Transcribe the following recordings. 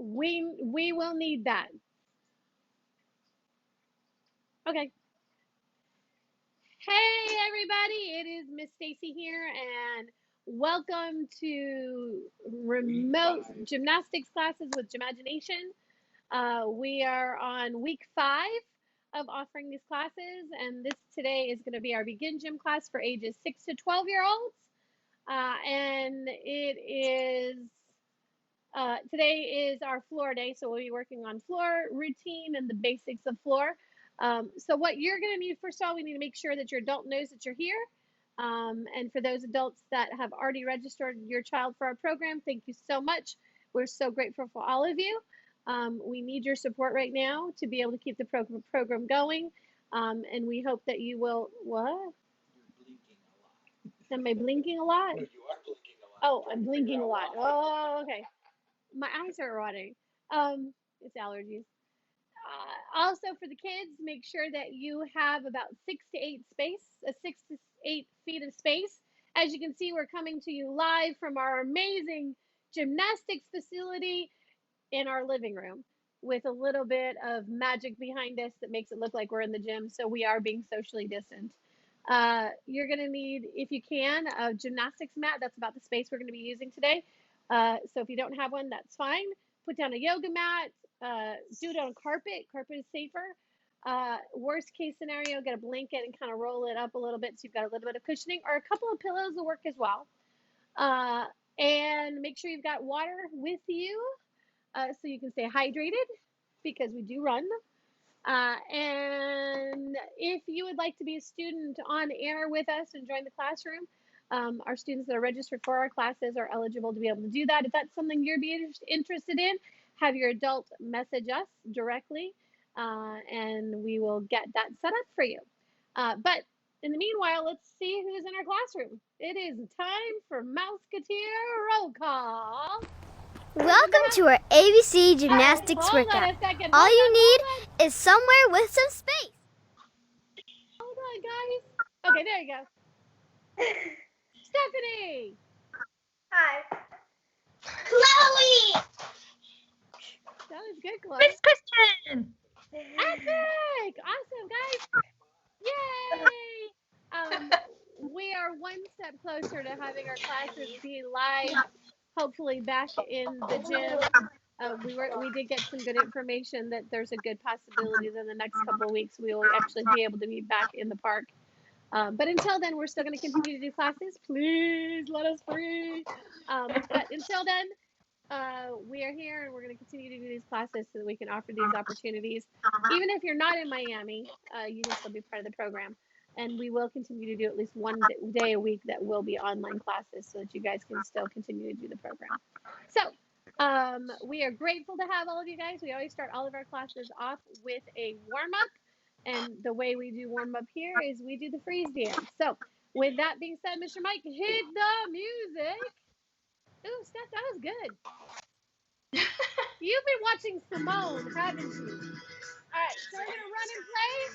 We will need that. Okay. Hey everybody, it is Miss Stacy here, and welcome to remote gymnastics classes with GYMagination. We are on week 5 of offering these classes, and this today is going to be our Begin Gym class for ages 6 to 12-year-olds. And it is today is our floor day, so we'll be working on floor routine and the basics of floor. So what you're going to need, first of all, we need to make sure that your adult knows that you're here. And for those adults that have already registered your child for our program, thank you so much. We're so grateful for all of you. We need your support right now to be able to keep the program going. And we hope that you will, what? Am I blinking a lot? No, you are blinking a lot. Oh, I'm blinking a lot. Oh, okay. My eyes are rotting. It's allergies. Also for the kids, make sure that you have about 6 to 8 feet of space. As you can see, we're coming to you live from our amazing gymnastics facility in our living room with a little bit of magic behind us that makes it look like we're in the gym. So we are being socially distant. You're going to need, if you can, a gymnastics mat. That's about the space we're going to be using today. So if you don't have one, that's fine. Put down a yoga mat. Do it on carpet. Carpet is safer. Worst case scenario, get a blanket and kind of roll it up a little bit so you've got a little bit of cushioning, or a couple of pillows will work as well. And make sure you've got water with you so you can stay hydrated, because we do run. And if you would like to be a student on air with us and join the classroom, our students that are registered for our classes are eligible to be able to do that. If that's something you're interested in, have your adult message us directly, and we will get that set up for you. But in the meanwhile, let's see who's in our classroom. It is time for Mouseketeer roll call. Welcome to our ABC Gymnastics workout. All you need is somewhere with some space. Hold on, guys. Okay, there you go. Stephanie. Hi. Chloe. That was good, Chloe. Miss Christian. Epic! Awesome, guys. Yay! We are one step closer to having our classes be live, hopefully back in the gym. We did get some good information that there's a good possibility that in the next couple of weeks we will actually be able to be back in the park. But until then, we're still going to continue to do classes. Please let us free. But until then, we are here and we're going to continue to do these classes so that we can offer these opportunities. Even if you're not in Miami, you can still be part of the program. And we will continue to do at least one day a week that will be online classes so that you guys can still continue to do the program. So we are grateful to have all of you guys. We always start all of our classes off with a warm-up. And the way we do warm-up here is we do the freeze dance. So with that being said, Mr. Mike, hit the music. Ooh, Steph, that was good. You've been watching Simone, haven't you? All right, so we're going to run and play.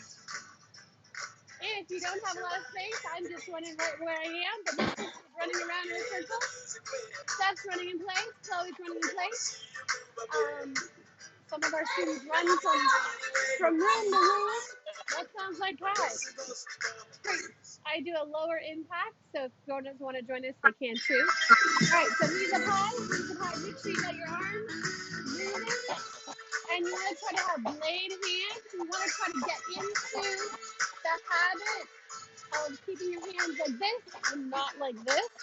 If you don't have a lot of space, I'm just running right where I am, but Miss is running around in a circle. Steph's running in place. Chloe's running in place. Some of our students run from room to room. That sounds like Kai. I do a lower impact, so if grown-ups want to join us, they can too. All right, so knees up high, knees up high. Make sure you got your arms moving. And you want to try to have blade hands. You want to try to get into the habit of keeping your hands like this and not like this.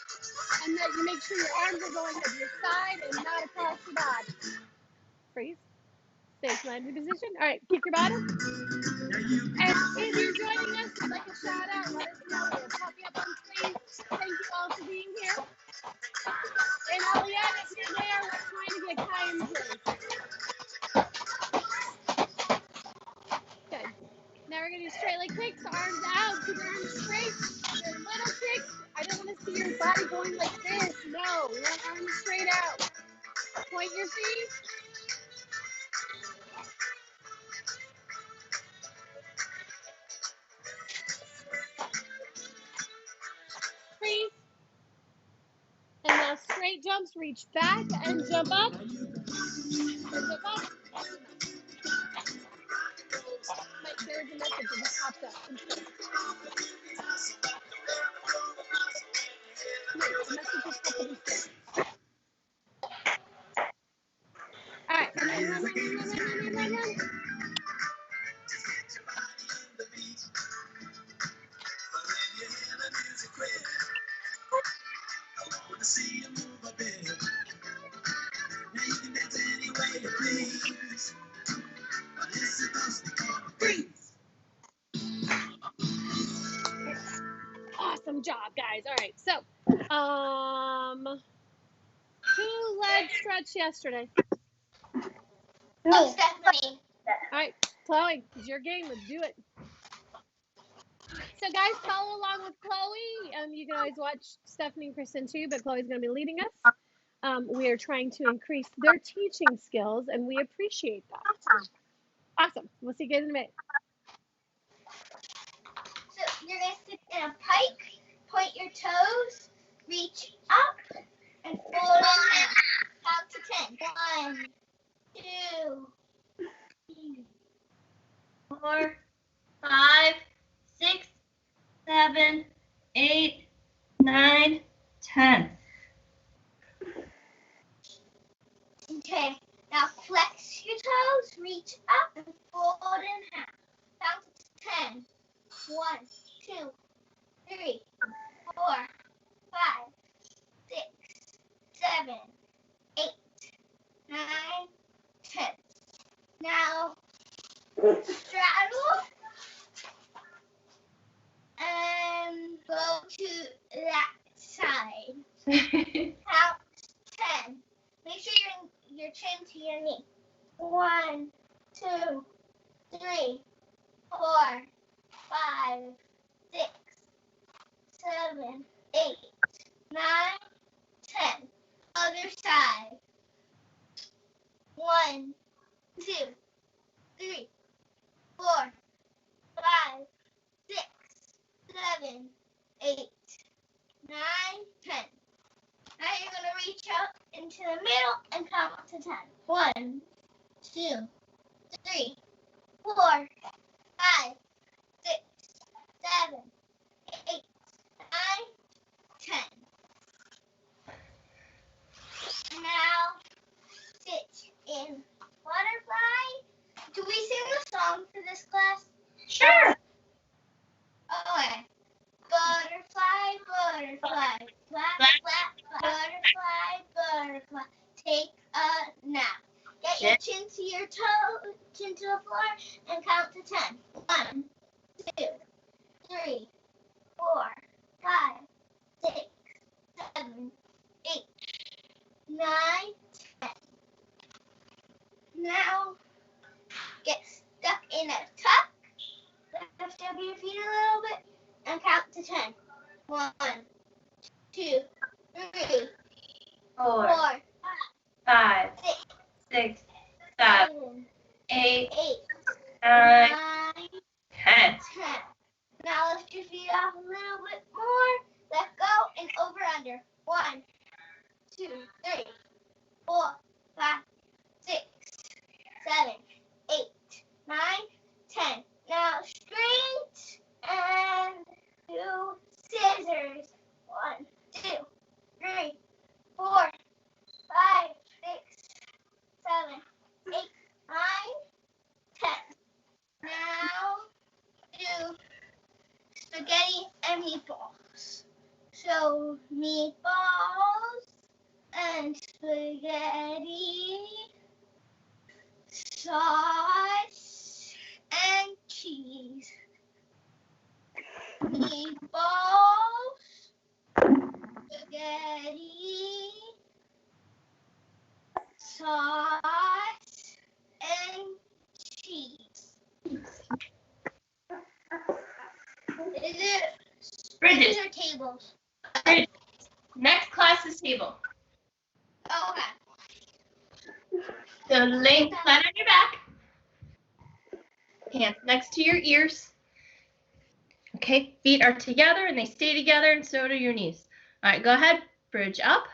And that you make sure your arms are going to your side and not across your body. Freeze. Stay planted position. All right, keep your bottom. And if you're joining us, I'd like a shout out. Let us know. We'll pop you up on screen. Thank you all for being here. And Eliana, if you're there, we're trying to get Kai in place. Good. Now we're going to do straight leg kicks, arms out, keep your arms straight. Your little kicks. I don't want to see your body going like this. No, we want arms straight out. Point your feet. Freeze. And now straight jumps, reach back and jump up. Zip up. Wait, there's a message that just popped up. Wait, the message just popped up instead. All right, and then run. Awesome job, guys. All right, so, who led stretch yesterday? Oh, Stephanie. All right, Chloe, it's your game. Let's do it. So, guys, follow along with Chloe. You can always watch Stephanie and Kristen too, but Chloe's going to be leading us. We are trying to increase their teaching skills, and we appreciate that. Awesome. We'll see you guys in a minute. So you're going to sit in a pike, point your toes, reach up, and fold in half. Count to 10. 1, 2, 3, 4, 5, 6, 7, 8, 9, 10. Okay, now flex your toes, reach up, and fold in half. Count to 10. 1, 2, 3, 4, 5, 6, 7, 8, 9, 10. Now straddle and go to that side. Count 10. Make sure your chin to your knee. 1, 2, 3, 4, 5, 6, 7, 8, 9, 10. Other side. 1, 2, 3, 4, 5, 6, 7, 8, 9, 10. Now you're going to reach out into the middle and count to 10. 1, 2, 3, 4, 5, 6, 7, 8, 9, 10. Now sit in butterfly. Do we sing the song for this class? Sure. Okay. Butterfly, butterfly, flap, flap, butterfly, butterfly, take a nap. Get your chin to your toe, chin to the floor, and count to 10. 1, 2, 3, 4, 5, 6, 7, 8, 9, 10. Now get stuck in a tuck. Lift up your feet a little bit and count to 10. 1, 2, 3, 4, 5, 6, 7, 8, 9, 10. Now lift your feet up a little bit more. Let go and over under. 1, 2, 3, 4, 5, 6, 7, 8, 9, 10. Now straight and do scissors. 1, 2, 3, 4, 5, 6, 7, 8, 9, 10. Now do spaghetti and meatballs. So meatballs and spaghetti, sauce and cheese. Meatballs, spaghetti, sauce and cheese. Is it Bridges. or tables? Bridges. Next class is table. Okay. So lay flat on your back. Hands next to your ears. Okay, feet are together and they stay together, and so do your knees. All right, go ahead, bridge up.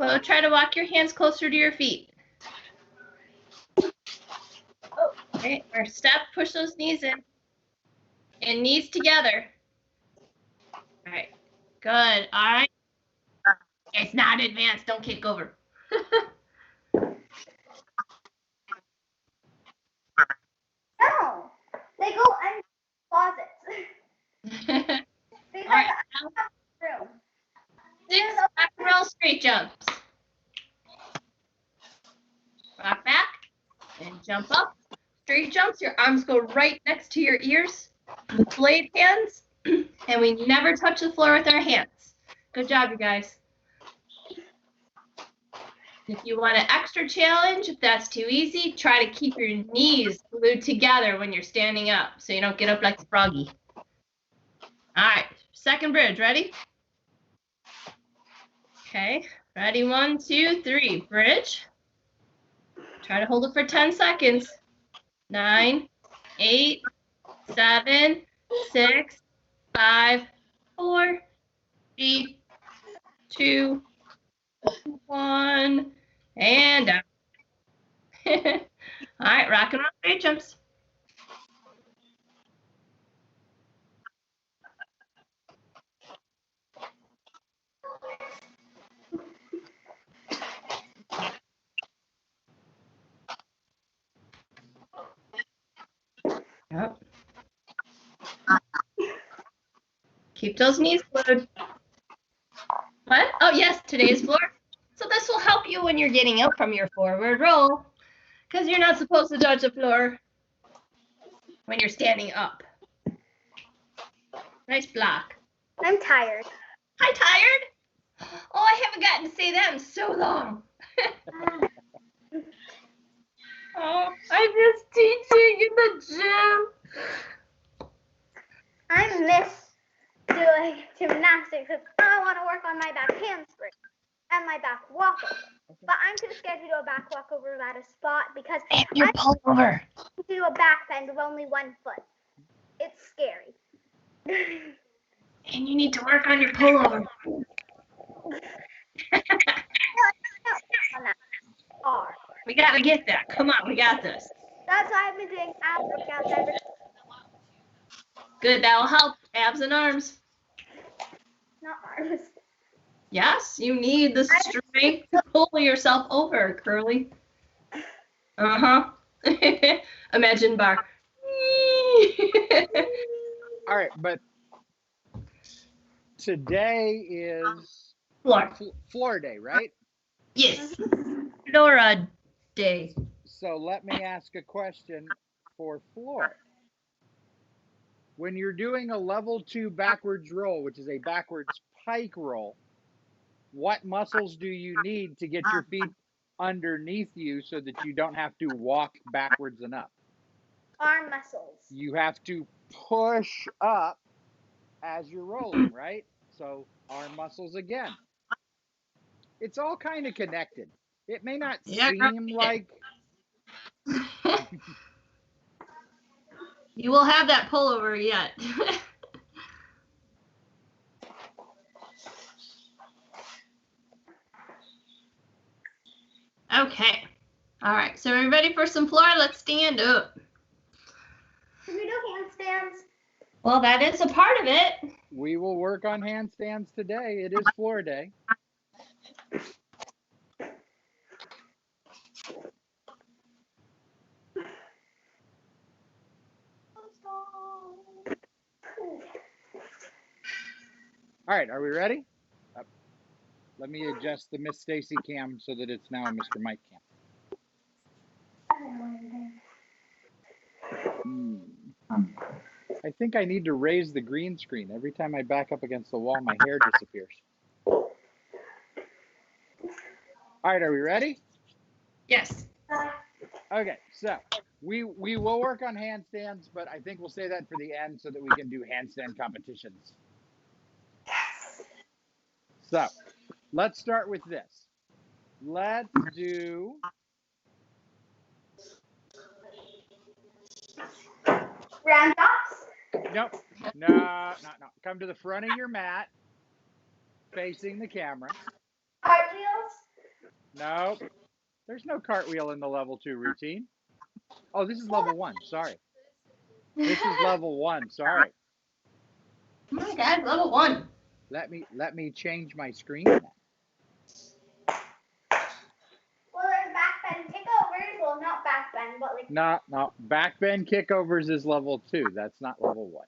Flo, try to walk your hands closer to your feet. Okay, or step, push those knees in. And knees together. All right, good. All right. It's not advanced. Don't kick over. No, they go in closets. All right, Room. 6 back roll straight jumps. Rock back and jump up. Straight jumps, your arms go right next to your ears with blade hands, and we never touch the floor with our hands. Good job, you guys. If you want an extra challenge, if that's too easy, try to keep your knees glued together when you're standing up so you don't get up like a froggy. All right, second bridge, ready? Okay, ready, 1, 2, 3, bridge. Try to hold it for 10 seconds. 9, 8, 7, 6, 5, 4, 3, 2, 1, and down. All right, rock and roll straight jumps. Yep. Keep those knees glued. What? Oh, yes, today's floor. So this will help you when you're getting up from your forward roll, because you're not supposed to touch the floor when you're standing up. Nice block. I'm tired. Hi, tired? Oh, I haven't gotten to say that in so long. Oh, I miss teaching in the gym. I miss doing gymnastics because I want to work on my back handspring and my back walkover. But I'm too scared to do a back walkover at a spot because And your pullover. I do a back bend with only 1 foot. It's scary. And you need to work on your pullover. We got to get that. Come on, we got this. That's why I've been doing ab workouts every. Good, that'll help. Abs and arms. Not arms. Yes, you need the strength to pull yourself over, Curly. Uh-huh. Imagine bar. All right, but today is floor day, right? Yes. Flora day. So let me ask a question for floor. When you're doing a level 2 backwards roll, which is a backwards pike roll, what muscles do you need to get your feet underneath you so that you don't have to walk backwards and up? Arm muscles. You have to push up as you're rolling, right? So arm muscles again. It's all kind of connected. It may not seem like... You will have that pullover yet. Okay. All right. So are we ready for some floor? Let's stand up. Can we do handstands? Well, that is a part of it. We will work on handstands today. It is floor day. All right, are we ready? Let me adjust the Miss Stacy cam so that it's now a Mr. Mike cam. I think I need to raise the green screen. Every time I back up against the wall, my hair disappears. All right, are we ready? Yes. Okay, so we will work on handstands, but I think we'll say that for the end so that we can do handstand competitions. So let's start with this. Let's do Round ups. nope. No. Come to the front of your mat, facing the camera. Cartwheels. Nope. There's no cartwheel in the level 2 routine. Oh, this is level 1. Sorry. This is level 1. Sorry. Oh my God, level 1. Let me change my screen now. Well, there's back bend kickovers. Well, not back bend, but like. No. Back bend kickovers is level 2. That's not level 1.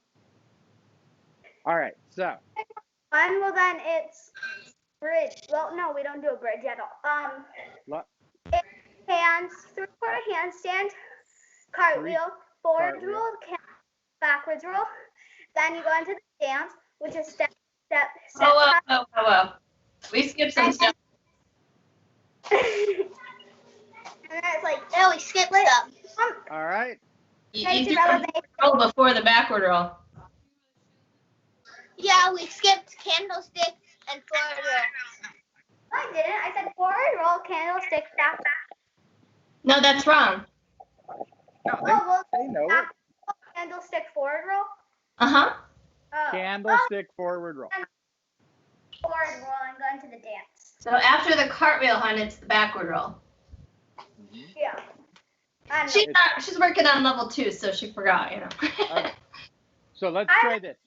All right. So. Well, then it's bridge. Well, no, we don't do a bridge at all. It's hands, 3/4 handstand, cartwheel, forward roll, backwards roll. Then you go into the dance, which is step. Oh. We skipped some stuff. And then it's like, oh, we skipped stuff. All right. You did the roll before the backward roll. Yeah, we skipped candlestick and forward roll. I didn't. I said forward roll, candlestick, back. No, that's wrong. No, they know it. Candlestick, forward roll. Uh-huh. Candlestick, forward roll. Forward roll and go into the dance. So after the cartwheel, hon, it's the backward roll. Yeah. She's working on level 2, so she forgot, you know. Okay. So let's try this.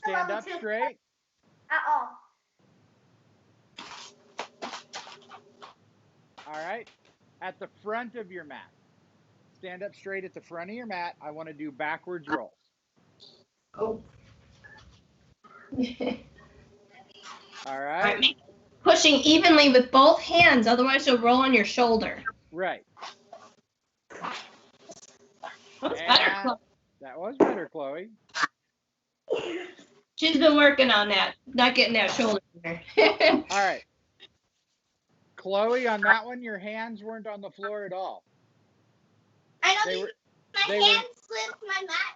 Stand up straight. All right. At the front of your mat. Stand up straight at the front of your mat. I want to do backwards rolls. Oh. All right. Pushing evenly with both hands, otherwise you'll roll on your shoulder. Right. That was better, Chloe. That was better, Chloe. She's been working on that, not getting that shoulder in there. All right. Chloe, on that one, your hands weren't on the floor at all. I know my hand slipped, my mat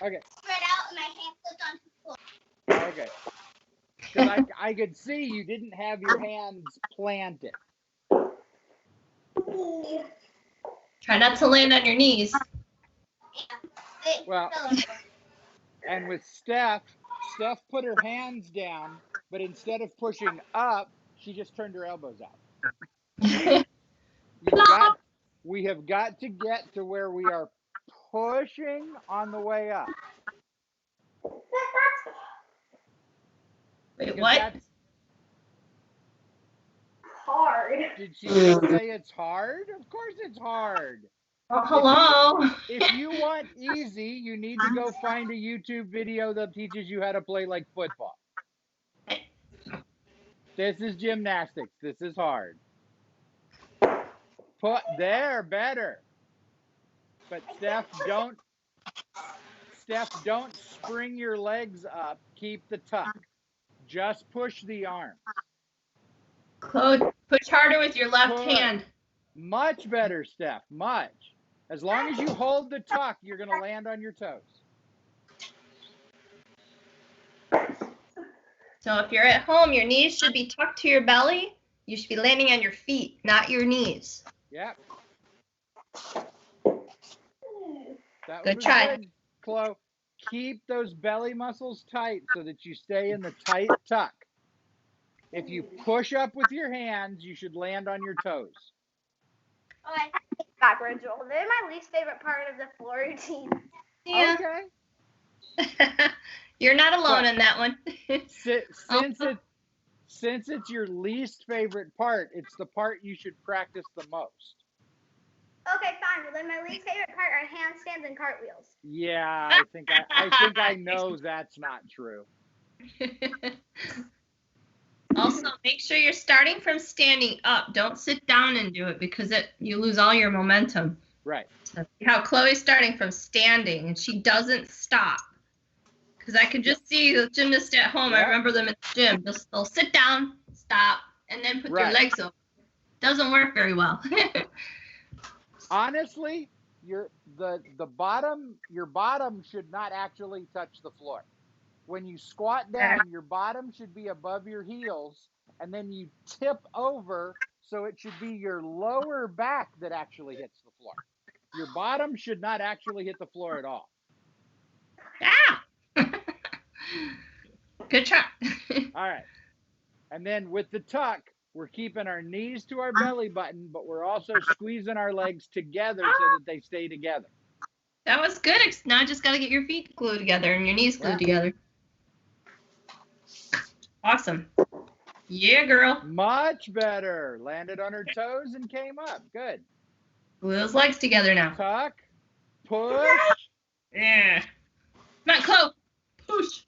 okay. spread out, and my hand slipped onto the floor. Okay. Because I could see you didn't have your hands planted. Try not to land on your knees. Yeah. Well, and with Steph put her hands down, but instead of pushing up, she just turned her elbows out. We have got to get to where we are pushing on the way up. Wait, what? That's hard. Did she just say it's hard? Of course it's hard. Oh, hello. If you want easy, you need to go find a YouTube video that teaches you how to play like football. This is gymnastics. This is hard. Put there, better. But Steph, don't spring your legs up. Keep the tuck. Just push the arm. Push harder with your left hand. Much better, Steph. Much. As long as you hold the tuck, you're going to land on your toes. So if you're at home, your knees should be tucked to your belly. You should be landing on your feet, not your knees. Yep. That Good try. Good, Chloe. Keep those belly muscles tight so that you stay in the tight tuck. If you push up with your hands, you should land on your toes. Okay. Backwards roll. They're my least favorite part of the floor routine. Yeah. Okay. You're not alone in that one. Since it's your least favorite part, it's the part you should practice the most. Okay, fine. Well, then my least favorite part are handstands and cartwheels. Yeah, I think I know that's not true. Also, make sure you're starting from standing up. Don't sit down and do it because you lose all your momentum. Right. So see how Chloe's starting from standing and she doesn't stop. Because I can just see the gymnasts at home. Yep. I remember them at the gym. They'll sit down, stop, and then put their legs up. Doesn't work very well. Honestly, your bottom should not actually touch the floor. When you squat down, your bottom should be above your heels, and then you tip over, so it should be your lower back that actually hits the floor. Your bottom should not actually hit the floor at all. Ah! Good try. All right. And then with the tuck, we're keeping our knees to our belly button, but we're also squeezing our legs together so that they stay together. That was good. Now just got to get your feet glued together and your knees glued together. Awesome. Yeah, girl. Much better. Landed on her toes and came up. Good. Glue those legs together now. Tuck. Push. Yeah. Come on, Chloe. Push.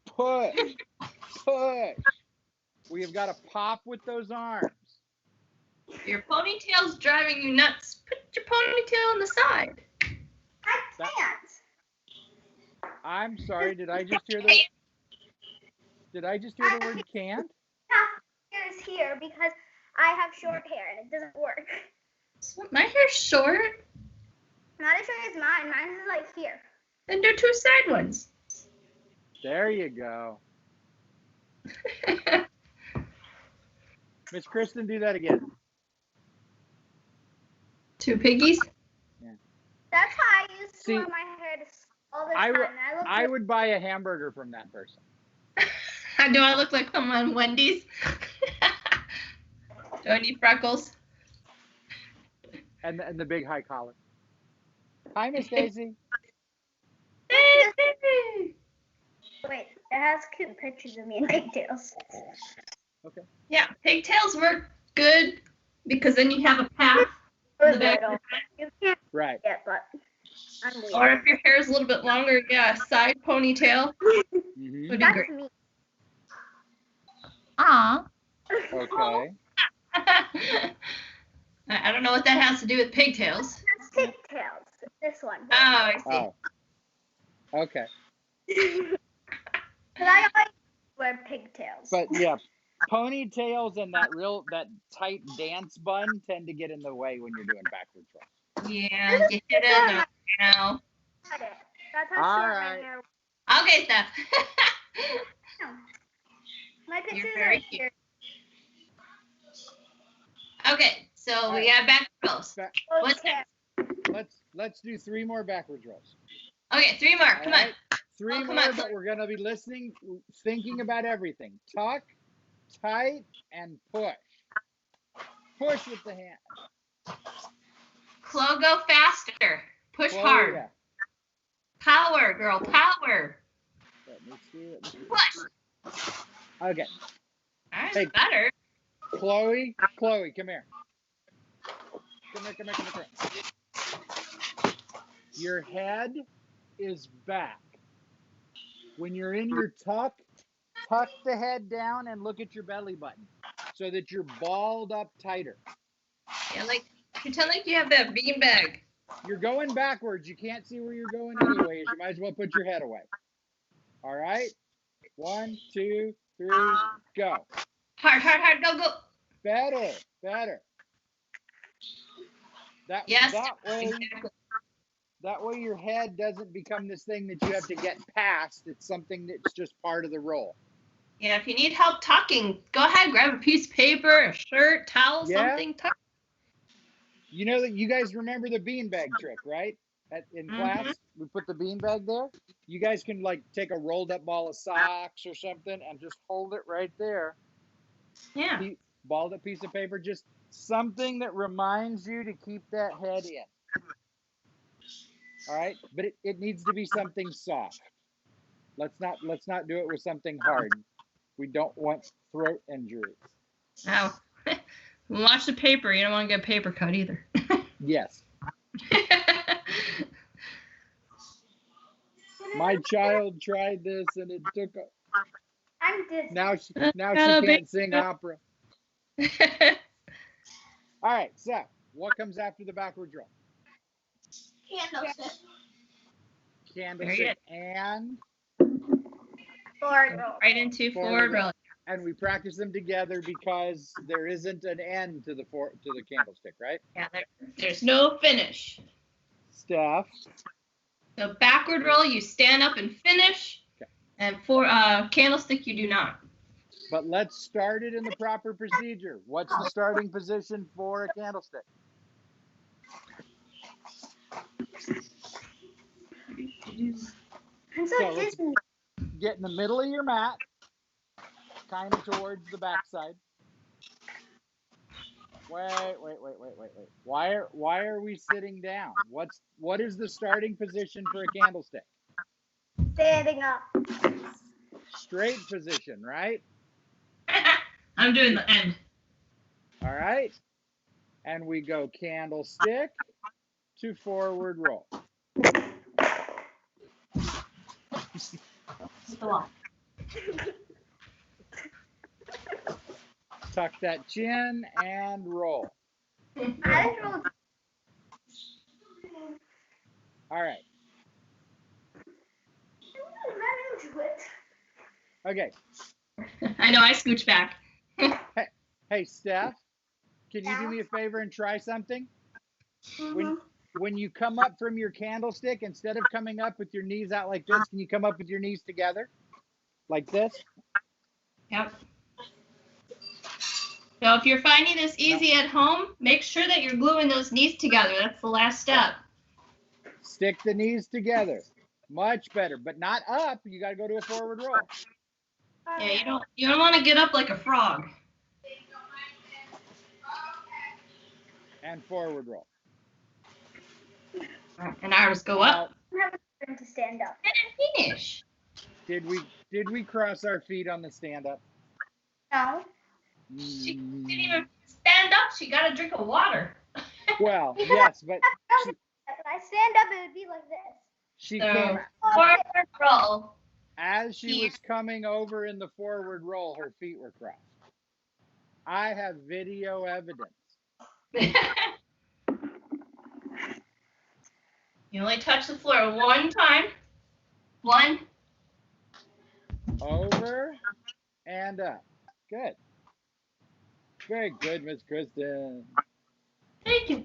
Push. Push. We have got to pop with those arms. Your ponytail's driving you nuts. Put your ponytail on the side. I can't. I'm sorry. Did I just hear the word can't? Hair is here because I have short hair and it doesn't work. My hair's short. Not as short as mine. Mine is like here. Then do 2 side ones. There you go. Miss Kristen, do that again. 2 piggies. Yeah. That's how I used to See, wear my hair all the time. I would buy a hamburger from that person. Do I look like I'm on Wendy's? Do I need freckles? And the big high collar. Hi, Miss Daisy. Wait, it has cute pictures of me in pigtails. Okay. Yeah, pigtails work good because then you have a path in the back. You can't Right. get, but I'm weird. Or if your hair is a little bit longer, yeah, a side ponytail Mm-hmm. would be That's great. me. Aw. Okay. I don't know what that has to do with pigtails. That's pigtails. This one. Oh, I see. Oh. Okay. Because I always wear pigtails. But yeah, ponytails and that tight dance bun tend to get in the way when you're doing backwards rolls. Yeah, get it in now. That's how All short right. my hair was. Okay, Steph. My pictures You're are very here. Okay, so we got back rolls. What's next? Let's do 3 more backwards rolls. Okay, 3 more. Come on. 3 come more, on. but we're gonna be listening, thinking about everything. Tuck, tight, and push. Push with the hand. Chloe, go faster. Push Chloe, hard. yeah. Power, girl, power. Let me see. Push. Okay. That's Hey. better. Chloe, come here. Come here. Your head is back. When you're in your tuck the head down and look at your belly button so that you're balled up tighter. Yeah, like pretend like you have that bean bag. You're going backwards. You can't see where you're going anyways. You might as well put your head away. All right? 1, 2, 3, go. Hard, go. Better. Yes. That way your head doesn't become this thing that you have to get past. It's something that's just part of the roll. Yeah, if you need help talking, go ahead, grab a piece of paper, a shirt, towel, something. Tuck. You know that you guys remember the beanbag trick, right? In class, we put the beanbag there. You guys can like take a rolled up ball of socks or something and just hold it right there. Yeah. Balled up piece of paper, just something that reminds you to keep that head in. All right, but it needs to be something soft. Let's not do it with something hard. We don't want throat injuries. Oh. Watch the paper. You don't want to get a paper cut either. Yes. My child tried this and it took I'm Disney. now she can't sing opera. All right, so what comes after the backwards roll? Candlestick and Forward roll. Right into forward roll. And we practice them together because there isn't an end to the candlestick, right? Yeah, there's no finish. Steph. So backward roll, you stand up and finish. Okay. And for candlestick, you do not. But let's start it in the proper procedure. What's the starting position for a candlestick? I'm so Disney. Get in the middle of your mat, kind of towards the backside. Wait. Why are we sitting down? What is the starting position for a candlestick? Standing up. Straight position, right? I'm doing the end. All right. And we go candlestick to forward roll. Tuck that chin and roll. I just rolled. All right. Run into it. Okay. I know, I scooch back. Hey, Steph, can you do me a favor and try something? When you come up from your candlestick, instead of coming up with your knees out like this, can you come up with your knees together? Like this? Yep. So if you're finding this easy at home, make sure that you're gluing those knees together. That's the last step. Stick the knees together. Much better, but not up. You got to go to a forward roll. Yeah, you don't want to get up like a frog. And forward roll. And ours go up. I'm having to stand up. And finish. Did we cross our feet on the stand up? No. She didn't even stand up. She got a drink of water. Well, yes, but When I stand up, it would be like this. she So, came forward roll. as she was coming over in the forward roll. Her feet were crossed. I have video evidence. You only touch the floor one time. One. Over and up. Good. Very good, Miss Kristen. Thank you.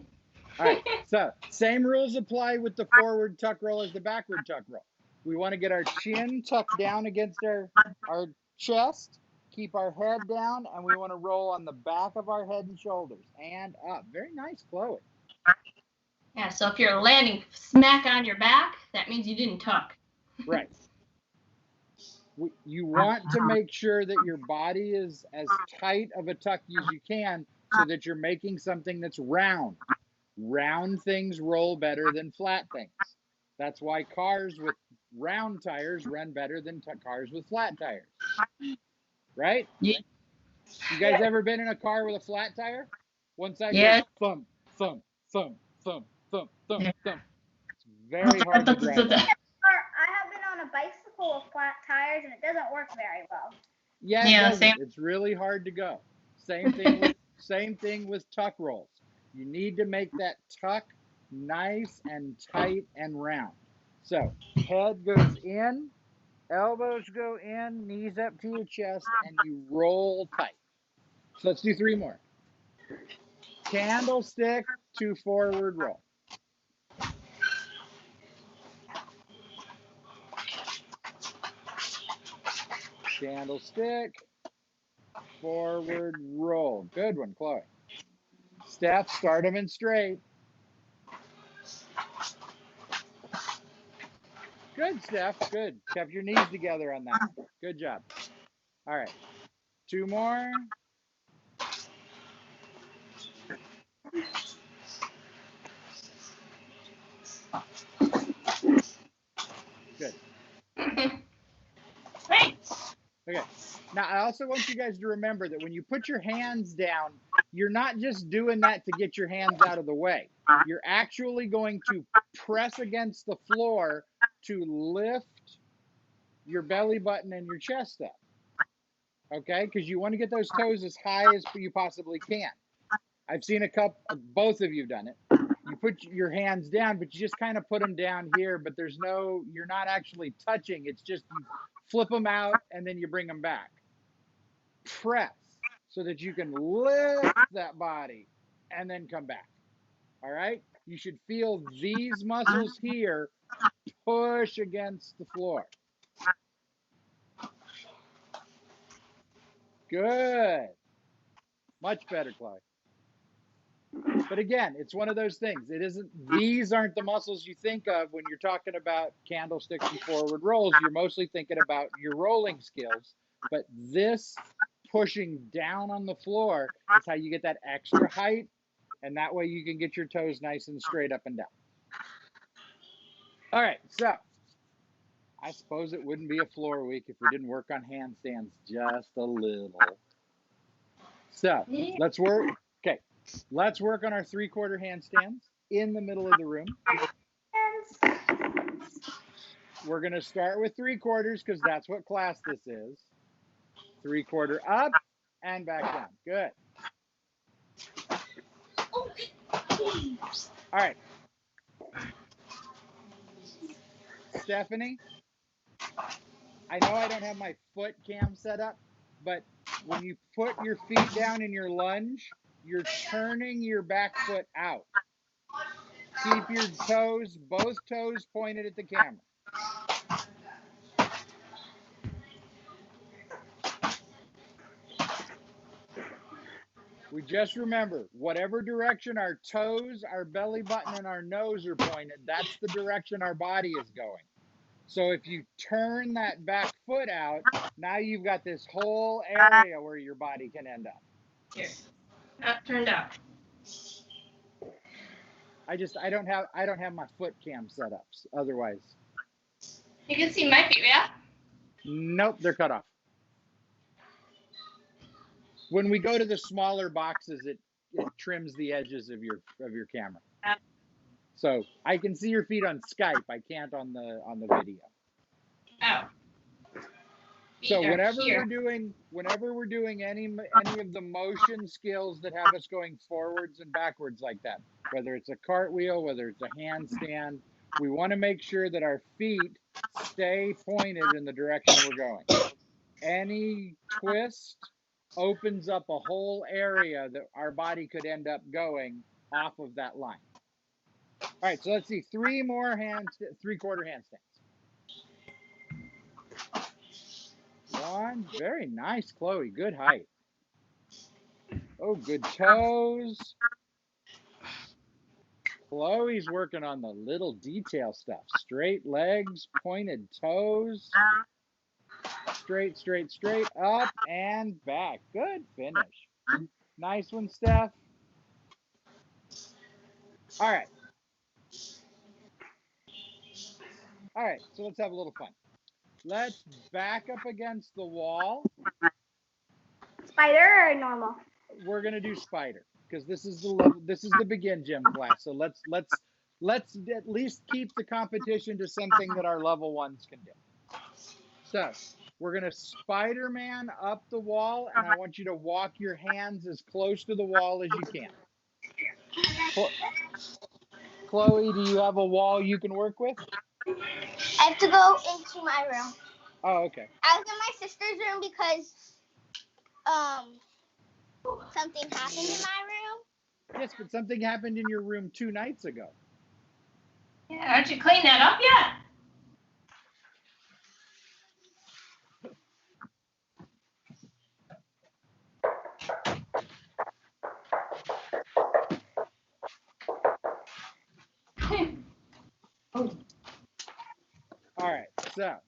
All right, so same rules apply with the forward tuck roll as the backward tuck roll. We want to get our chin tucked down against our chest, keep our head down, and we want to roll on the back of our head and shoulders and up. Very nice, Chloe. Yeah, so if you're landing smack on your back, that means you didn't tuck. Right. You want to make sure that your body is as tight of a tuck as you can so that you're making something that's round. Round things roll better than flat things. That's why cars with round tires run better than cars with flat tires. Right? Yeah. You guys ever been in a car with a flat tire? One side goes thump, thump, thump, thump, thump, thump, thump. It's very hard to drive. I have been on a bicycle with flat tires, and it doesn't work very well. Yeah, same. It's really hard to go. Same thing with tuck rolls. You need to make that tuck nice and tight and round. So head goes in, elbows go in, knees up to your chest, and you roll tight. So let's do 3 more. Candlestick to forward roll. Candlestick, forward roll. Good one, Chloe. Steph, start them in straight. Good, Steph. Good. Kept your knees together on that. Good job. All right. 2 more. Good. Thanks. Okay. Now, I also want you guys to remember that when you put your hands down, you're not just doing that to get your hands out of the way. You're actually going to press against the floor to lift your belly button and your chest up. Okay? Because you want to get those toes as high as you possibly can. I've seen both of you have done it. You put your hands down, but you just kind of put them down here, but you're not actually touching. It's just you flip them out and then you bring them back. Press so that you can lift that body and then come back. All right? You should feel these muscles here push against the floor. Good. Much better, Chloe. But again, it's one of those things. These aren't the muscles you think of when you're talking about candlesticks and forward rolls. You're mostly thinking about your rolling skills. But this pushing down on the floor is how you get that extra height, and that way you can get your toes nice and straight up and down. All right, so I suppose it wouldn't be a floor week if we didn't work on handstands just a little. So let's work. Okay, let's work on our 3/4 handstands in the middle of the room. We're going to start with 3/4 because that's what class this is. 3/4 up and back down. Good. All right. Stephanie, I know I don't have my foot cam set up, but when you put your feet down in your lunge, you're turning your back foot out. Keep your toes, both toes pointed at the camera. We just remember, whatever direction our toes, our belly button, and our nose are pointed, that's the direction our body is going. So if you turn that back foot out, now you've got this whole area where your body can end up. Here, not turned out. I don't have my foot cam set up. Otherwise, You can see my feet, yeah? nope, they're cut off. When we go to the smaller boxes, it trims the edges of your camera. So I can see your feet on Skype. I can't on the video. Oh. So whenever we're doing any of the motion skills that have us going forwards and backwards like that, whether it's a cartwheel, whether it's a handstand, we want to make sure that our feet stay pointed in the direction we're going. Any twist opens up a whole area that our body could end up going off of that line. All right, so let's see 3 more 3/4 handstands. 1, very nice, Chloe, good height. Oh, good toes. Chloe's working on the little detail stuff. Straight legs, pointed toes. Straight, straight, straight, up and back. Good finish. Nice one, Steph. All right. All right, so let's have a little fun. Let's back up against the wall. Spider or normal? We're gonna do spider because this is the begin gym class. So let's at least keep the competition to something that our level 1s can do. So we're gonna Spider-Man up the wall, and I want you to walk your hands as close to the wall as you can. Chloe, do you have a wall you can work with? I have to go into my room. Oh, okay. I was in my sister's room because something happened in my room. Yes, but something happened in your room 2 nights ago. Yeah, aren't you cleaning that up yet? All right, so.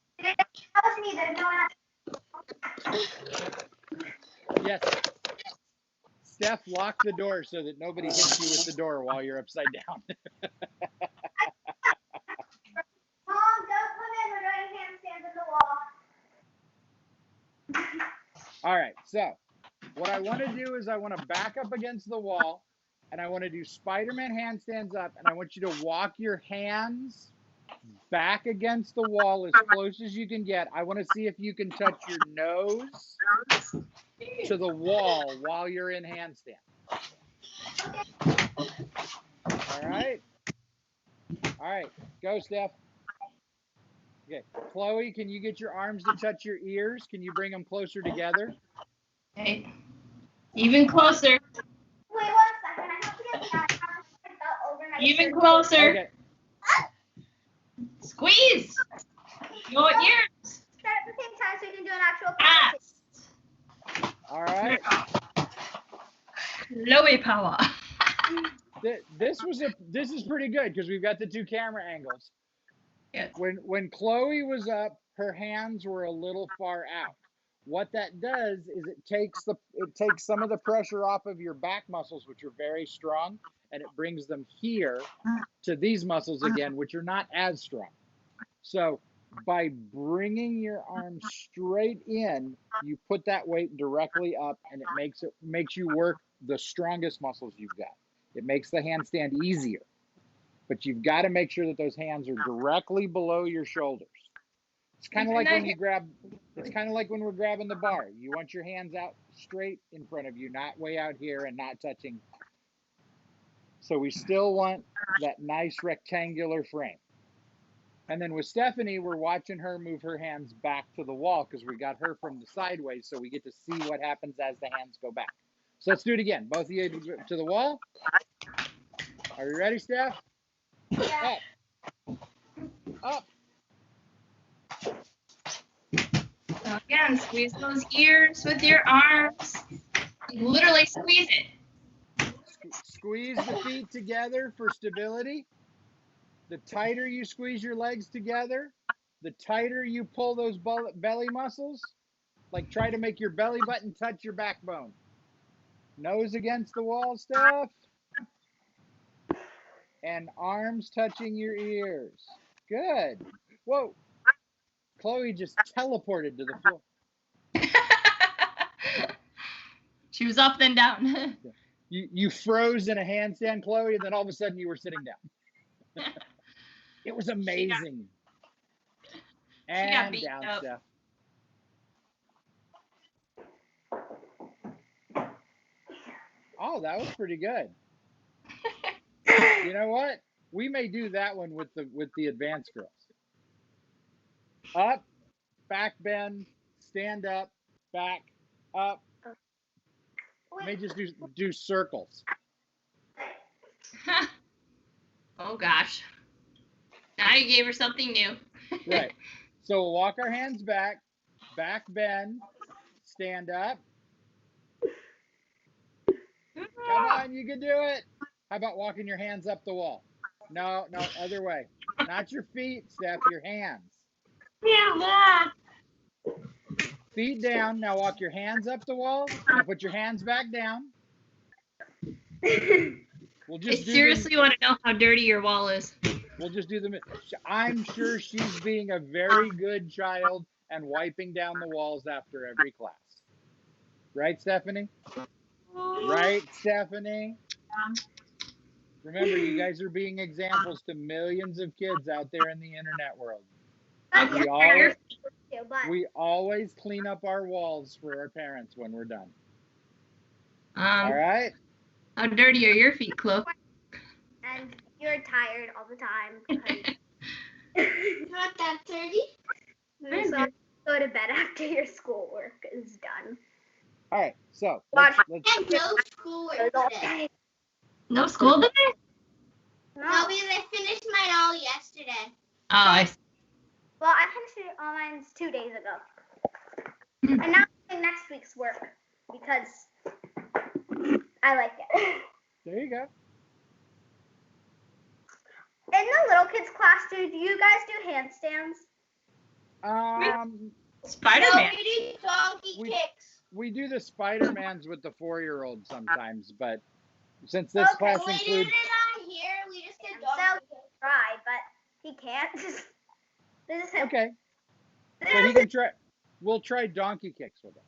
Yes. Steph, lock the door so that nobody hits you with the door while you're upside down. Mom, don't come in. We're doing handstands in the wall. All right, so what I want to do is I want to back up against the wall, and I want to do Spider-Man handstands up, and I want you to walk your hands back against the wall as close as you can get. I want to see if you can touch your nose to the wall while you're in handstand. All right. All right. Go, Steph. Okay. Chloe, can you get your arms to touch your ears? Can you bring them closer together? Okay. Even closer. Wait 1 second. I have to get the overnight. Even closer. Okay. Squeeze. Your ears. Start at the same time so you can do an actual Ass. All right. Lowy power. This is pretty good because we've got the 2 camera angles. Yes. When Chloe was up, her hands were a little far out. what that does is it takes some of the pressure off of your back muscles, which are very strong, and it brings them here to these muscles again, which are not as strong. So by bringing your arm straight in, you put that weight directly up, and it makes you work the strongest muscles you've got. It makes the handstand easier, but you've got to make sure that those hands are directly below your shoulders. It's kind of like when you grab. It's kind of like when we're grabbing the bar. You want your hands out straight in front of you, not way out here and not touching. So we still want that nice rectangular frame. And then with Stephanie, we're watching her move her hands back to the wall because we got her from the sideways, so we get to see what happens as the hands go back. So let's do it again. Both of you to the wall. Are you ready, Steph? Yeah. Up. So again, squeeze those ears with your arms. Literally squeeze it. Squeeze the feet together for stability. The tighter you squeeze your legs together, the tighter you pull those belly muscles. Like try to make your belly button touch your backbone. Nose against the wall, Steph. And arms touching your ears. Good. Whoa. Chloe just teleported to the floor. She was up then down. You froze in a handstand, Chloe, and then all of a sudden you were sitting down. It was amazing. She got beat down, up. Steph. Oh, that was pretty good. You know what? We may do that one with the advanced girls. Up, back bend, stand up, back, up. May just do circles. Oh gosh. Now you gave her something new. Right. So we'll walk our hands back, back bend, stand up. Come on, you can do it. How about walking your hands up the wall? No, other way. Not your feet, Steph, your hands. Yeah. Feet down. Now walk your hands up the wall. Now put your hands back down. We'll just I seriously want to know how dirty your wall is. We'll just do them. I'm sure she's being a very good child and wiping down the walls after every class. Right, Stephanie? Right, Stephanie? Remember, you guys are being examples to millions of kids out there in the internet world. We always clean up our walls for our parents when we're done. All right? How dirty are your feet, Chloe? And you're tired all the time. Not that dirty. So go to bed after your schoolwork is done. All right, so let's no schoolwork today. No school today? No, because I finished mine all yesterday. Oh, I see. Well, I finished all mine 2 days ago. And now I'm doing next week's work because I like it. There you go. In the little kids class, do you guys do handstands? Spider-Man. No, we do donkey kicks. We do the Spider-Mans with the 4-year-olds sometimes, but since this class includes... We did it on here. We just did donkey kicks. Try, but he can't. Okay. So he can try. We'll try donkey kicks with him.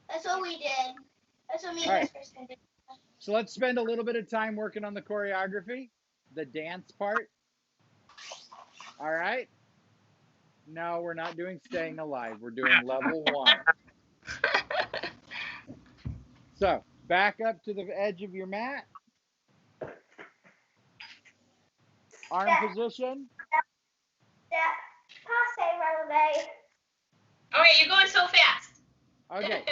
That's what we did. That's what me and Right. Kristen did. So let's spend a little bit of time working on the choreography, the dance part. All right. No, we're not doing staying alive. We're doing level 1. So back up to the edge of your mat. Arm position. Okay, you're going so fast. Okay.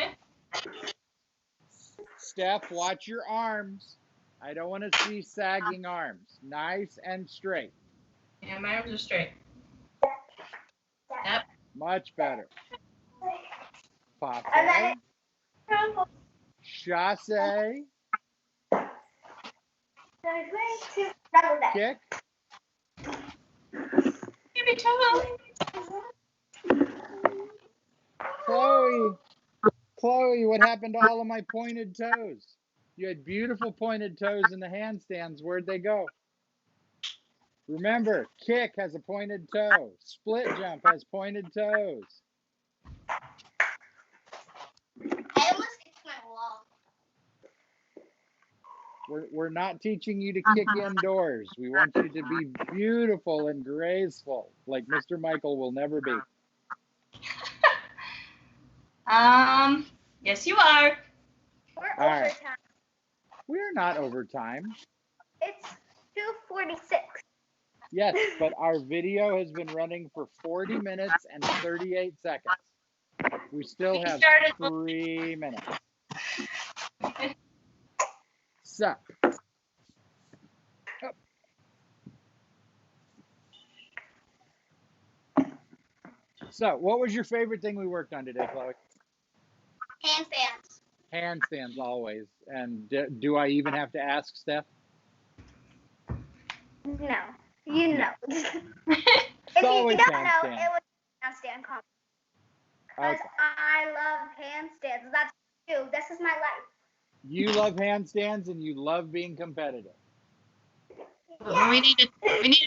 Steph, watch your arms. I don't want to see sagging arms. Nice and straight. Yeah, my arms are straight. Yep. Much better. Passe. Chasse. Kick. Give me trouble. Chloe, Chloe, what happened to all of my pointed toes? You had beautiful pointed toes in the handstands. Where'd they go? Remember, kick has a pointed toe. Split jump has pointed toes. I almost hit my wall. We're not teaching you to kick indoors. We want you to be beautiful and graceful, like Mr. Michael will never be. Yes, you are. We're All overtime. right. We're not overtime. It's 2:46. Yes, but our video has been running for 40 minutes and 38 seconds. We still have 3 minutes. So, what was your favorite thing we worked on today, Chloe? Handstands. Handstands always. And do I even have to ask Steph? No, you know. It's If you always don't know, handstand. it was handstand competition. Because Okay. I love handstands. That's you. This is my life. You love handstands and you love being competitive. Well, we need to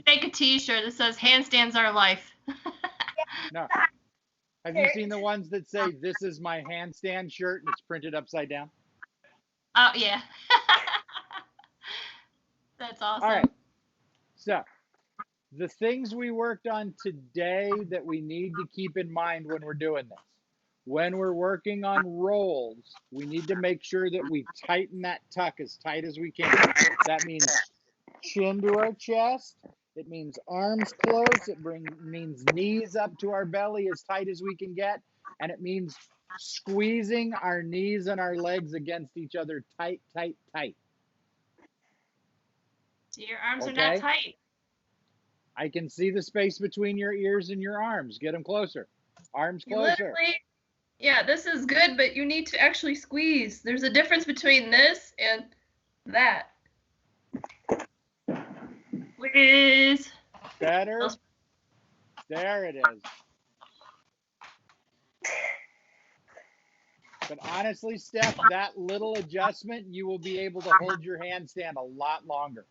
make a T-shirt that says "Handstands are life." No. Have you seen the ones that say, "This is my handstand shirt," and it's printed upside down? Oh yeah. That's awesome. All right. So, the things we worked on today that we need to keep in mind when we're doing this. When we're working on rolls, we need to make sure that we tighten that tuck as tight as we can. That means chin to our chest. It means arms close. It means knees up to our belly as tight as we can get. And it means squeezing our knees and our legs against each other tight, tight, tight. So your arms are not tight. I can see the space between your ears and your arms. Get them closer. Arms closer. Yeah, this is good, but you need to actually squeeze. There's a difference between this and that. Squeeze. Better. There it is. But honestly, Steph, that little adjustment, you will be able to hold your handstand a lot longer.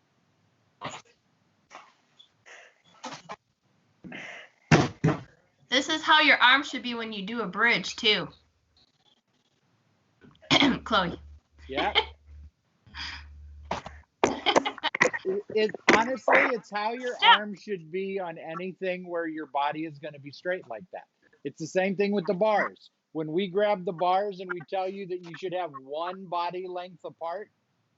This is how your arm should be when you do a bridge, too. Chloe. Yeah. Honestly, it's how your arm should be on anything where your body is going to be straight like that. It's the same thing with the bars. When we grab the bars and we tell you that you should have one body length apart,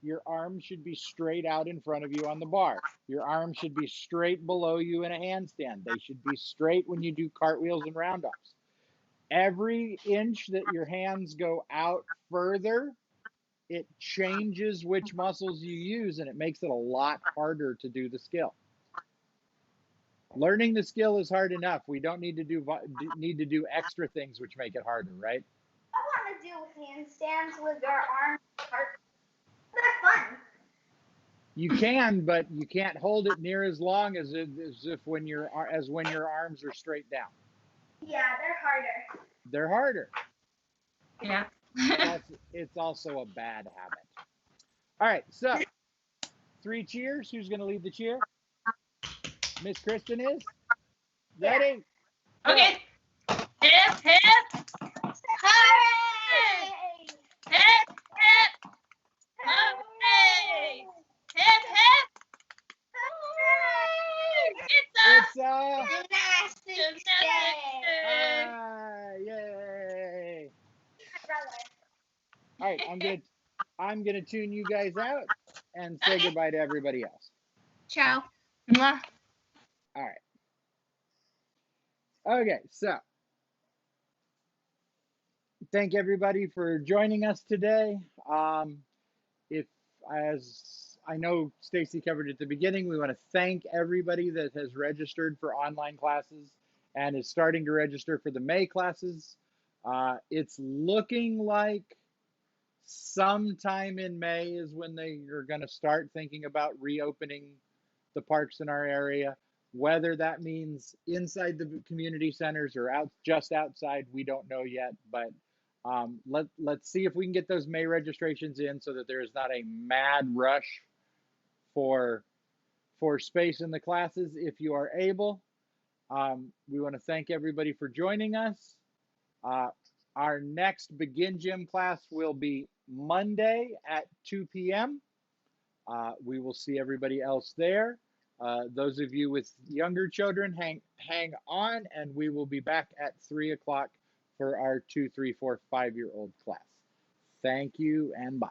your arm should be straight out in front of you on the bar. Your arm should be straight below you in a handstand. They should be straight when you do cartwheels and roundoffs. Every inch that your hands go out further, it changes which muscles you use, and it makes it a lot harder to do the skill. Learning the skill is hard enough. We don't need to do extra things which make it harder, right? I want to do handstands with your arms apart. They're fun. You can, but you can't hold it near as long as when your arms are straight down. Yeah, they're harder. They're harder. Yeah. It's also a bad habit. All right, so 3 cheers. Who's going to lead the cheer? Miss Kristen is? Ready? Okay. Hip, hip. Hooray! Hip, hip. Hooray. Hip, hip. Hooray. It's Gymnastics day. yay! My brother. All right, I'm gonna tune you guys out and say goodbye to everybody else. Ciao. Mwah. All right. Okay, so thank everybody for joining us today. If, as I know Stacy covered at the beginning, we want to thank everybody that has registered for online classes and is starting to register for the May classes. It's looking like sometime in May is when they are going to start thinking about reopening the parks in our area. Whether that means inside the community centers or just outside, we don't know yet, but Let's see if we can get those May registrations in so that there is not a mad rush for space in the classes. If you are able, we want to thank everybody for joining us. Our next Begin Gym class will be Monday at 2 p.m. We will see everybody else there. Those of you with younger children, hang on, and we will be back at 3 o'clock for our 2, 3, 4, 5-year-old class. Thank you and bye.